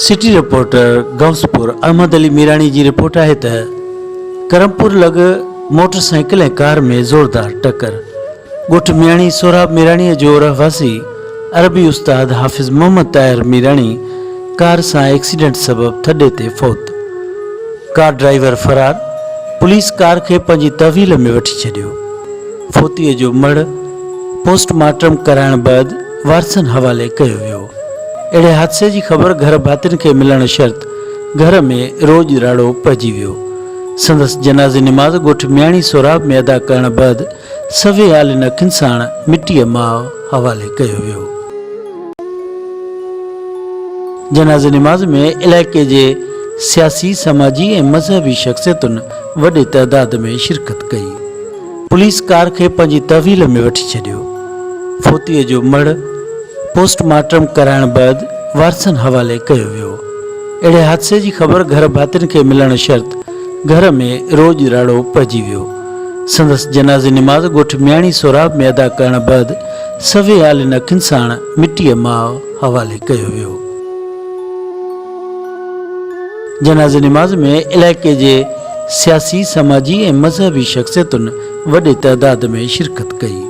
City reporter Gauspur Ahmad Ali Mirani जी report है त करमपुर लग मोटरसाइकिल ऐं कार में ज़ोरदार टक्कर। ॻोठ मियाणी सोराब मीरानी जो रहवासी अरबी उस्ताद हाफ़िज़ मोहम्मद ताहिर मीरानी कार सां एक्सीडेंट सबब थॾे ते फौत। कार ड्राइवर फरार। पुलिस कार खे पंहिंजी तहवील में वठी छॾियो। फोतीअ जो मड़ पोस्टमार्टम कराइण बैदि वारसनि हवाले कयो वियो। अहिड़े हादसे की ख़बर घर भातिन के मिलण शर्त घर में रोज राड़ो पइजी वियो। संदस जनाज़े निमाज़ ॻोठ मियाणी सोराब में अदा करण बैदि सवे आलिन खिंसाण मिट्टीअ मां हवाले कयो वियो। जनाज़े निमाज़ में इलाइक़े के सियासी समाजी ऐं मज़हबी शख्सियतुनि वॾे तइदाद में शिरकत कई। पुलिस कार खे पंहिंजी तहवील में वठी छॾियो। फोतीअ जो मड़ पोस्टमार्टम कराइण बैदि वारसनि हवाले कयो वियो। अहिड़े हादसे की ख़बर घर भातिन के मिलण शर्त घर में रोज राड़ो पइजी वियो। संदस जनाज़े निमाज़ ॻोठ मियाणी सोराब में अदा करण बैदि सवे आलिन खिंसाण मिट्टीअ मां हवाले कयो वियो। जनाज़े निमाज़ में इलाइक़े के सियासी समाजी ऐं मज़हबी शख्सियतुनि वॾे तइदाद में शिरकत कई।